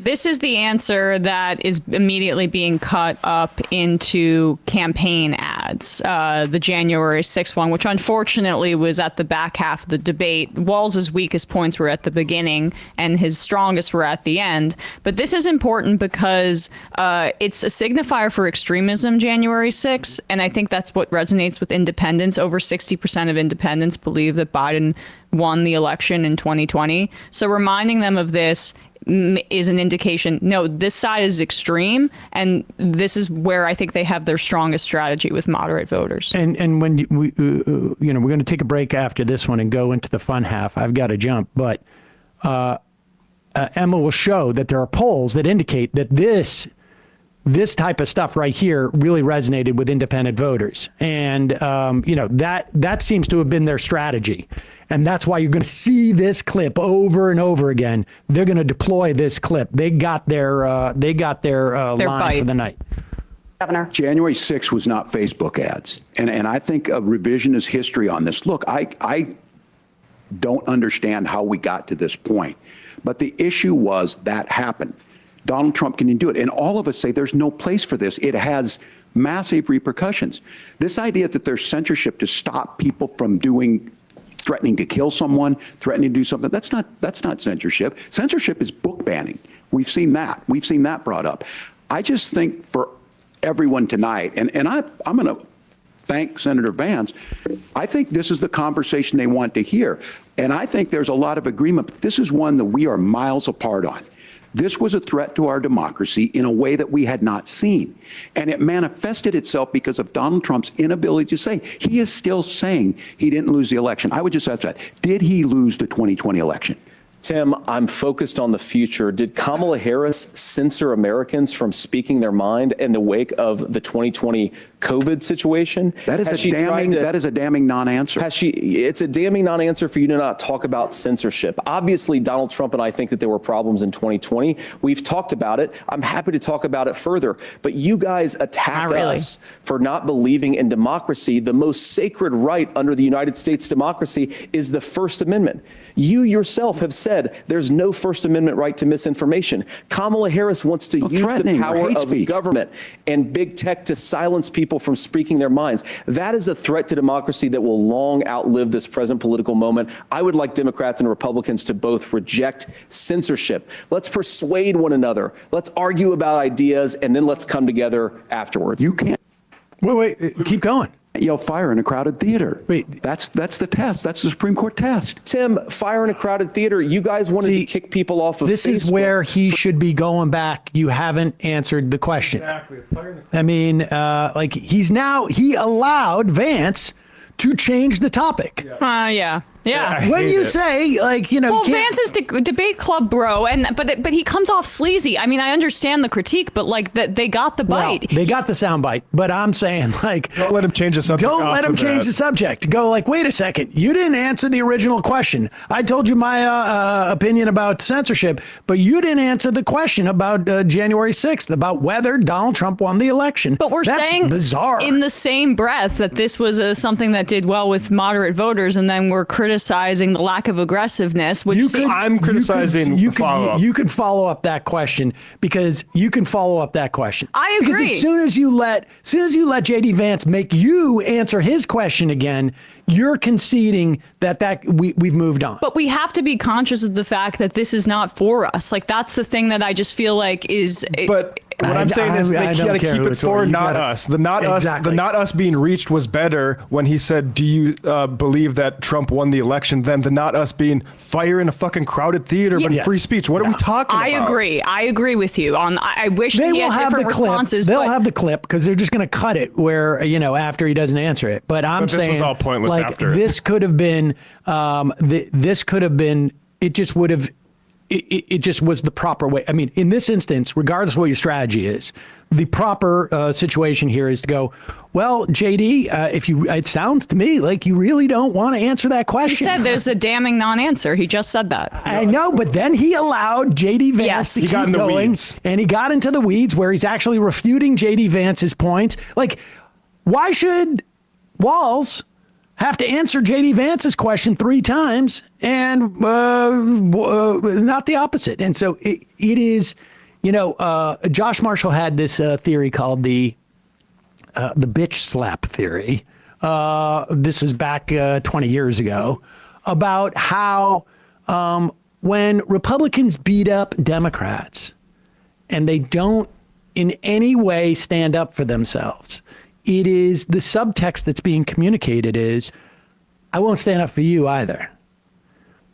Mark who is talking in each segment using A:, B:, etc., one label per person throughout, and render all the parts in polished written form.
A: This is the answer that is immediately being cut up into campaign ads. The January 6th one, which unfortunately was at the back half of the debate. Walz's weakest points were at the beginning and his strongest were at the end. But this is important because it's a signifier for extremism, January 6th. And I think that's what resonates with independents. Over 60% of independents believe that Biden won the election in 2020. So reminding them of this is an indication, no, this side is extreme, and this is where I think they have their strongest strategy with moderate voters.
B: And when we're going to take a break after this one and go into the fun half. I've got to jump, but Emma will show that there are polls that indicate that this type of stuff right here really resonated with independent voters, and that seems to have been their strategy. And that's why you're going to see this clip over and over again. They're going to deploy this clip. They got their line
A: bite
B: for the night.
C: Governor.
D: January 6th was not Facebook ads. And I think a revisionist history on this. Look, I don't understand how we got to this point. But the issue was that happened. Donald Trump can do it. And all of us say there's no place for this. It has massive repercussions. This idea that there's censorship to stop people from threatening to kill someone, threatening to do something, that's not censorship. Censorship is book banning. We've seen that. We've seen that brought up. I just think for everyone tonight, and I'm going to thank Senator Vance, I think this is the conversation they want to hear. And I think there's a lot of agreement, but this is one that we are miles apart on. This was a threat to our democracy in a way that we had not seen. And it manifested itself because of Donald Trump's inability to say. He is still saying he didn't lose the election. I would just ask that. Did he lose the 2020 election?
E: Tim, I'm focused on the future. Did Kamala Harris censor Americans from speaking their mind in the wake of the 2020 COVID situation?
D: That is a damning non-answer.
E: It's a damning non-answer for you to not talk about censorship. Obviously, Donald Trump and I think that there were problems in 2020. We've talked about it. I'm happy to talk about it further. But you guys attack us for not believing in democracy. The most sacred right under the United States democracy is the First Amendment. You yourself have said there's no First Amendment right to misinformation. Kamala Harris wants to use the power of government and big tech to silence people from speaking their minds. That is a threat to democracy that will long outlive this present political moment. I would like Democrats and Republicans to both reject censorship. Let's persuade one another. Let's argue about ideas, and then let's come together afterwards.
D: You can't.
B: Wait, keep going.
D: Yell fire in a crowded theater.
B: Wait.
D: That's the test. That's the Supreme Court test.
E: Tim, fire in a crowded theater. You guys wanted to kick people off of
B: this Facebook. Is where he should be going back. You haven't answered the question. Exactly. I mean, he allowed Vance to change the topic.
A: Yeah.
B: When you say, well,
A: Vance is debate club bro, but he comes off sleazy. I mean, I understand the critique, but they got the bite.
B: Well, they got the sound bite, but I'm saying,
F: don't let him change the subject.
B: Don't let him change the subject. Go wait a second. You didn't answer the original question. I told you my opinion about censorship, but you didn't answer the question about January 6th, about whether Donald Trump won the election.
A: But that's saying
B: bizarre.
A: In the same breath that this was something that did well with moderate voters, and then we're criticizing the lack of aggressiveness, which
F: I'm criticizing
B: you can follow up that question, because you can follow up that question.
A: I agree.
B: Because as soon as you let JD Vance make you answer his question again, you're conceding that we've moved on.
A: But we have to be conscious of the fact that this is not for us. That's the thing that I just feel like is.
F: But what I'm saying is they got to keep it for not us. The not us being reached was better when he said, "Do you believe that Trump won the election?" Than the not us being fire in a fucking crowded theater, but free speech. What are we talking about?
A: I agree with you on. I wish
B: they
A: he had different responses.
B: They'll have the clip because they're just going to cut it where after he doesn't answer it. But saying
F: this was all pointless after.
B: This could have been. This could have been. It just would have. It just was the proper way. I mean, in this instance, regardless of what your strategy is, the proper situation here is to go, well, JD, it sounds to me like you really don't want to answer that question.
A: He said there's a damning non-answer. He just said that.
B: I know, but then he allowed JD Vance to keep going, and he got into the weeds where he's actually refuting JD Vance's points. Why should Walz have to answer JD Vance's question 3 times and not the opposite? And so it is Josh Marshall had this theory called the bitch slap theory. This is back 20 years ago, about how when Republicans beat up Democrats and they don't in any way stand up for themselves, it is the subtext that's being communicated is, I won't stand up for you either.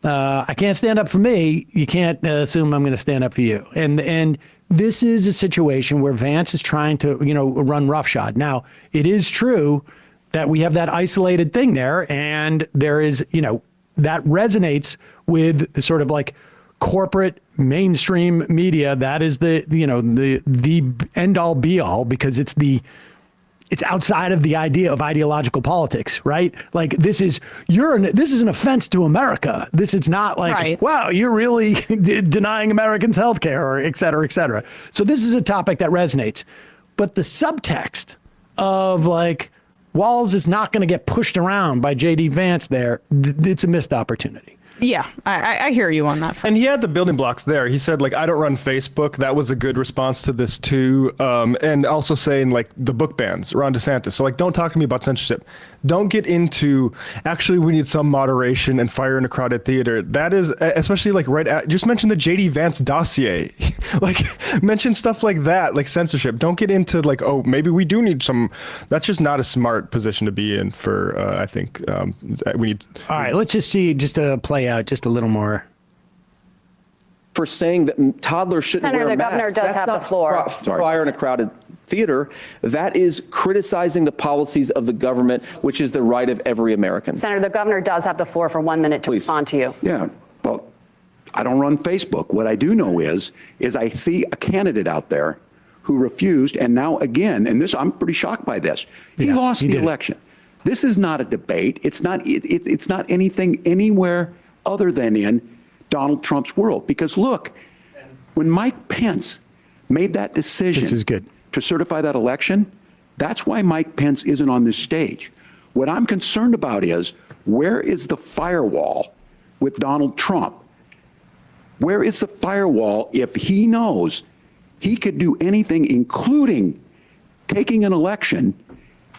B: I can't stand up for me. You can't assume I'm going to stand up for you. And this is a situation where Vance is trying to, run roughshod. Now, it is true that we have that isolated thing there, and there is, that resonates with the sort of like corporate mainstream media. That is the end all be all, because it's outside of the idea of ideological politics, right? Like this is an offense to America. This is not like, right. Wow, you're really denying Americans healthcare, or et cetera, et cetera. So this is a topic that resonates, but the subtext of like Walz is not going to get pushed around by J.D. Vance there. It's a missed opportunity.
A: Yeah, I hear you on that.
F: And he had the building blocks there. He said, like, I don't run Facebook. That was a good response to this, too. And also saying, like, the book bans, Ron DeSantis. So, like, don't talk to me about censorship. Don't get into, actually, we need some moderation and fire in a crowded theater. That is, especially, like, just mention the J.D. Vance dossier. Like, mention stuff like that, like censorship. Don't get into, like, oh, maybe we do need some. That's just not a smart position to be in for, I think, we need.
B: All right, let's just see, just to play out just a little more.
E: For saying that toddlers shouldn't
C: Senator,
E: wear
C: the
E: masks.
C: governor does have the floor.
E: Fire in a crowded theater. That is criticizing the policies of the government, which is the right of every American.
C: Senator, the governor does have the floor for 1 minute to respond to you.
D: Yeah, well, I don't run Facebook. What I do know is I see a candidate out there who refused, and now again, and this, I'm pretty shocked by this. He lost the election. This is not a debate. It's not anything anywhere other than in Donald Trump's world. Because look, when Mike Pence made that decision
B: this is good.
D: to certify that election, that's why Mike Pence isn't on this stage. What I'm concerned about is, where is the firewall with Donald Trump? Where is the firewall if he knows he could do anything, including taking an election,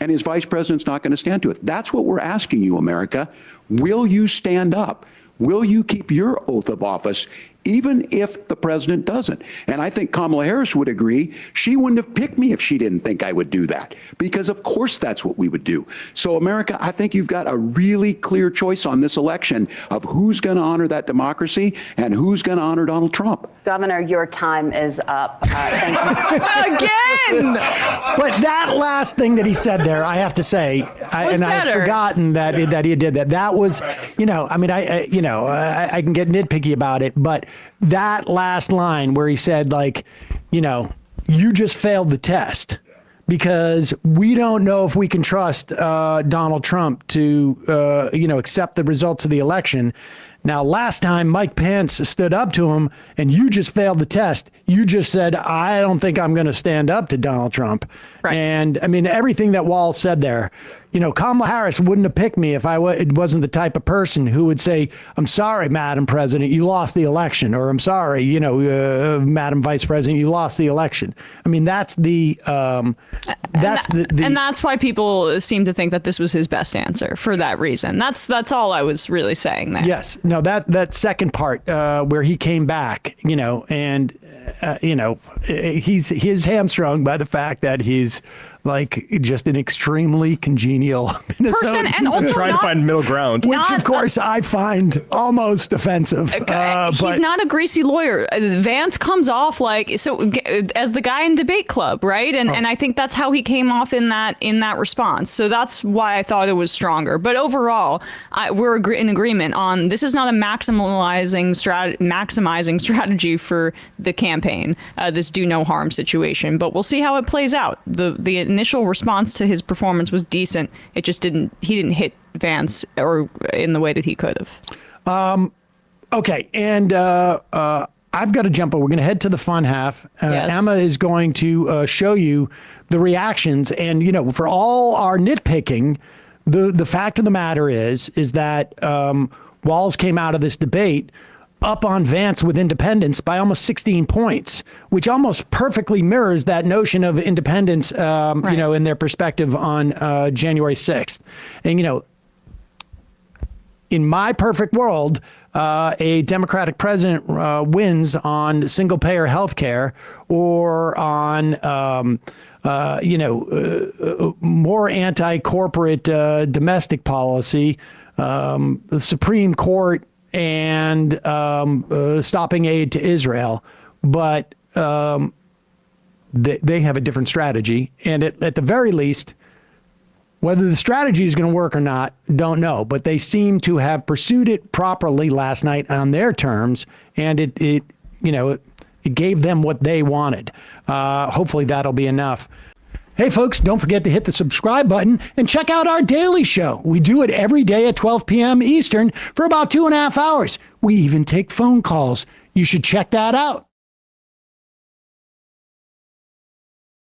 D: and his vice president's not going to stand to it? That's what we're asking you, America. Will you stand up? Will you keep your oath of office, even if the president doesn't? And I think Kamala Harris would agree. She wouldn't have picked me if she didn't think I would do that, because of course that's what we would do. So America, I think you've got a really clear choice on this election of who's going to honor that democracy and who's going to honor Donald Trump.
C: Governor, your time is up. Thank you.
A: Again!
B: But that last thing that he said there, I have to say, I had forgotten that he did that. That was, I can get nitpicky about it, but that last line where he said, like, you just failed the test, because we don't know if we can trust Donald Trump to, accept the results of the election. Now, last time Mike Pence stood up to him and you just failed the test, you just said, I don't think I'm going to stand up to Donald Trump. Right. And I mean, everything that Walz said there, Kamala Harris wouldn't have picked me if it wasn't the type of person who would say, I'm sorry, Madam President, you lost the election, or I'm sorry, Madam Vice President, you lost the election. I mean, that's and
A: that's why people seem to think that this was his best answer for that reason. That's all I was really saying there.
B: Yes. No, that second part where he came back, he's hamstrung by the fact that he's like just an extremely congenial
A: person, and also
F: trying to find middle ground,
B: which of course I find almost offensive.
A: He's not a greasy lawyer. Vance comes off like as the guy in Debate Club, right? And I think that's how he came off in that response. So that's why I thought it was stronger. But overall, we're in agreement on this is not a maximizing strategy for the campaign. This do no harm situation, but we'll see how it plays out. The initial response to his performance was decent. It just he didn't hit Vance or in the way that he could have.
B: Okay. And I've got to jump, but we're going to head to the fun half.
A: Yes.
B: Emma is going to show you the reactions. And, for all our nitpicking, the fact of the matter is that Walz came out of this debate up on Vance with independents by almost 16 points, which almost perfectly mirrors that notion of independence, you know, in their perspective on January 6th. And, you know, in my perfect world, a Democratic president wins on single payer health care or on, you know, more anti-corporate domestic policy, the Supreme Court, and stopping aid to Israel. But they have a different strategy. And at the very least, whether the strategy is going to work or not, don't know. But they seem to have pursued it properly last night on their terms. And it you know, it gave them what they wanted. Hopefully that'll be enough. Hey, folks, don't forget to hit the subscribe button and check out our daily show. We do it every day at 12 p.m. Eastern for about 2.5 hours. We even take phone calls. You should check that out.